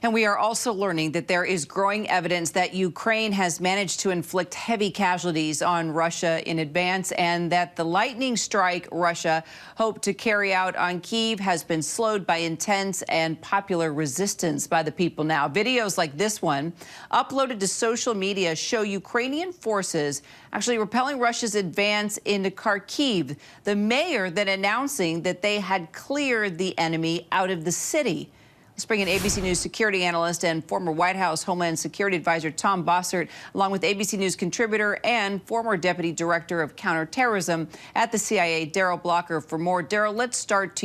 And we are also learning that there is growing evidence that Ukraine has managed to inflict heavy casualties on Russia in advance, and that the lightning strike Russia hoped to carry out on Kyiv has been slowed by intense and popular resistance by the people now. Videos like this one, uploaded to social media, show Ukrainian forces actually repelling Russia's advance into Kharkiv, the mayor then announcing that they had cleared the enemy out of the city. Let's bring in ABC News security analyst and former White House Homeland Security Advisor Tom Bossert, along with ABC News contributor and former Deputy Director of Counterterrorism at the CIA, Daryl Blocker, for more. Daryl, let's start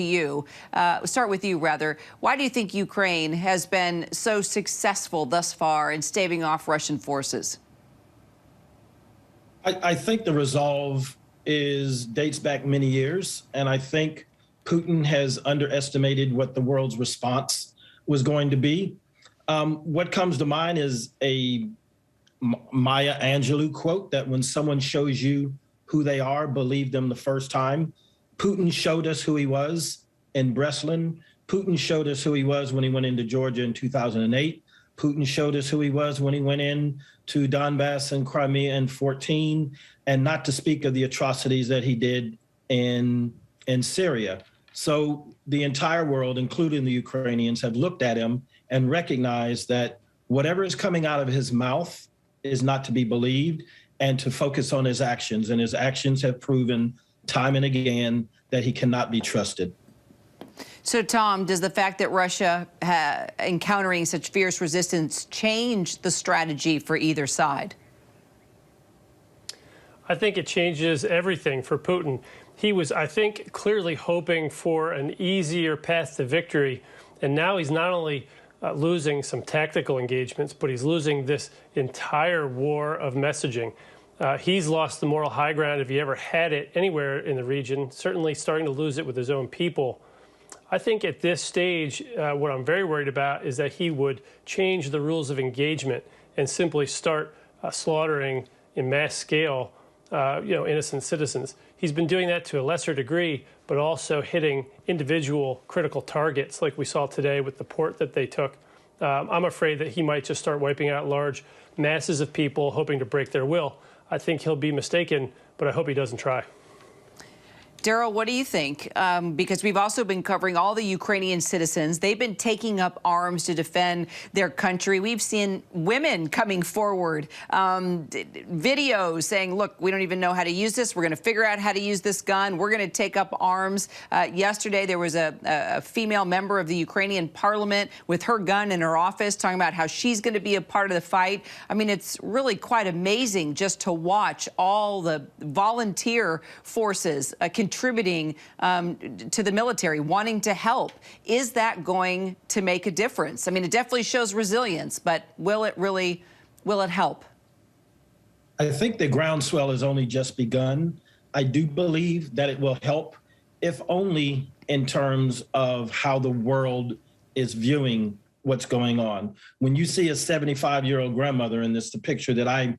with you, rather. Why do you think Ukraine has been so successful thus far in staving off Russian forces? I think the resolve dates back many years, and I think Putin has underestimated what the world's response was going to be. What comes to mind is a Maya Angelou quote that when someone shows you who they are, believe them the first time. Putin showed us who he was in Breslin. Putin showed us who he was when he went into Georgia in 2008. Putin showed us who he was when he went in to Donbass and Crimea in 2014, and not to speak of the atrocities that he did in Syria. So the entire world, including the Ukrainians, have looked at him and recognized that whatever is coming out of his mouth is not to be believed, and to focus on his actions. And his actions have proven time and again that he cannot be trusted. So, Tom, does the fact that Russia encountering such fierce resistance change the strategy for either side? I think it changes everything for Putin. He was, I think, clearly hoping for an easier path to victory. And now he's not only losing some tactical engagements, but he's losing this entire war of messaging. He's lost the moral high ground if he ever had it anywhere in the region, certainly starting to lose it with his own people. I think at this stage, what I'm very worried about is that he would change the rules of engagement and simply start slaughtering in mass scale innocent citizens. He's been doing that to a lesser degree, but also hitting individual critical targets like we saw today with the port that they took. I'm afraid that he might just start wiping out large masses of people hoping to break their will. I think he'll be mistaken, but I hope he doesn't try. Daryl, what do you think? Because we've also been covering all the Ukrainian citizens. They've been taking up arms to defend their country. We've seen women coming forward, videos saying, look, we don't even know how to use this. We're going to figure out how to use this gun. We're going to take up arms. Yesterday, there was a female member of the Ukrainian parliament with her gun in her office talking about how she's going to be a part of the fight. I mean, it's really quite amazing just to watch all the volunteer forces contributing to the military, wanting to help. Is that going to make a difference? I mean, it definitely shows resilience, but will it help? I think the groundswell has only just begun. I do believe that it will help, if only in terms of how the world is viewing what's going on. When you see a 75-year-old grandmother, and this is the picture that I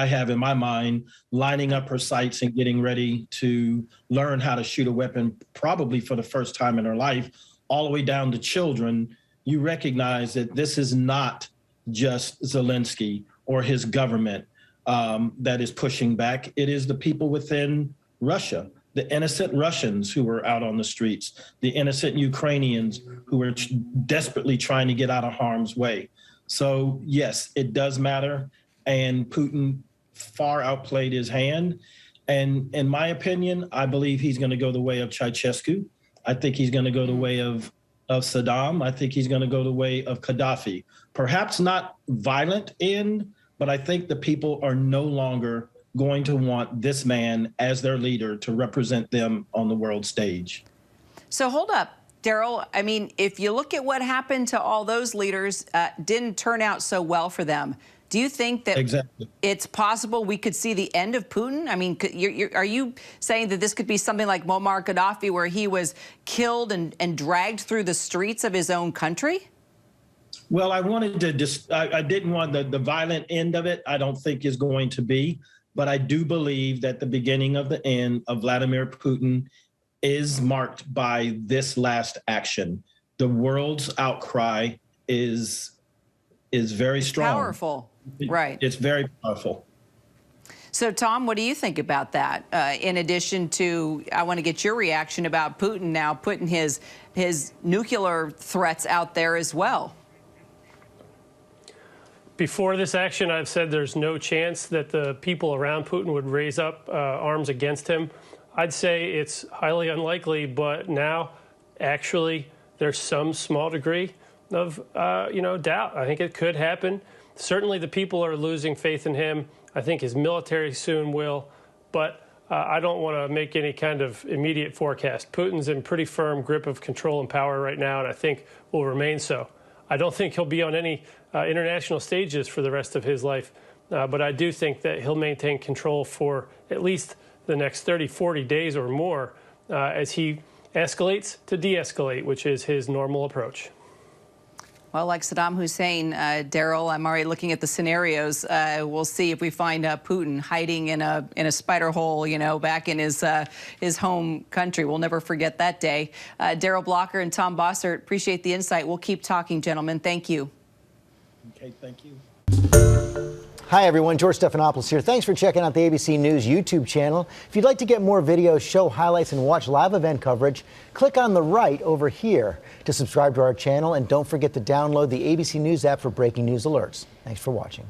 have in my mind, lining up her sights and getting ready to learn how to shoot a weapon, probably for the first time in her life, all the way down to children, you recognize that this is not just Zelensky or his government that is pushing back. It is the people within Russia, the innocent Russians who were out on the streets, the innocent Ukrainians who were desperately trying to get out of harm's way. So yes, it does matter. And Putin far outplayed his hand. And in my opinion, I believe he's going to go the way of Ceausescu. I think he's going to go the way of Saddam. I think he's going to go the way of Gaddafi. Perhaps not violent end, but I think the people are no longer going to want this man as their leader to represent them on the world stage. So hold up, Daryl. I mean, if you look at what happened to all those leaders, didn't turn out so well for them. Do you think that it's possible we could see the end of Putin? I mean, are you saying that this could be something like Muammar Gaddafi, where he was killed and dragged through the streets of his own country? Well, I wanted to I didn't want the violent end of it. I don't think is going to be, but I do believe that the beginning of the end of Vladimir Putin is marked by this last action. The world's outcry is very strong. Powerful, right? It's very powerful. So, Tom, what do you think about that? In addition to, I want to get your reaction about Putin now putting his nuclear threats out there as well. Before this action, I've said there's no chance that the people around Putin would raise up arms against him. I'd say it's highly unlikely, but now, actually, there's some small degree of, doubt. I think it could happen. Certainly, the people are losing faith in him. I think his military soon will, but I don't want to make any kind of immediate forecast. Putin's in pretty firm grip of control and power right now, and I think will remain so. I don't think he'll be on any international stages for the rest of his life, but I do think that he'll maintain control for at least the next 30, 40 days or more as he escalates to de-escalate, which is his normal approach. Well, like Saddam Hussein, Daryl, I'm already looking at the scenarios. We'll see if we find Putin hiding in a spider hole, back in his home country. We'll never forget that day. Daryl Blocker and Tom Bossert, appreciate the insight. We'll keep talking, gentlemen. Thank you. Okay, thank you. Hi, everyone. George Stephanopoulos here. Thanks for checking out the ABC News YouTube channel. If you'd like to get more videos, show highlights, and watch live event coverage, click on the right over here to subscribe to our channel. And don't forget to download the ABC News app for breaking news alerts. Thanks for watching.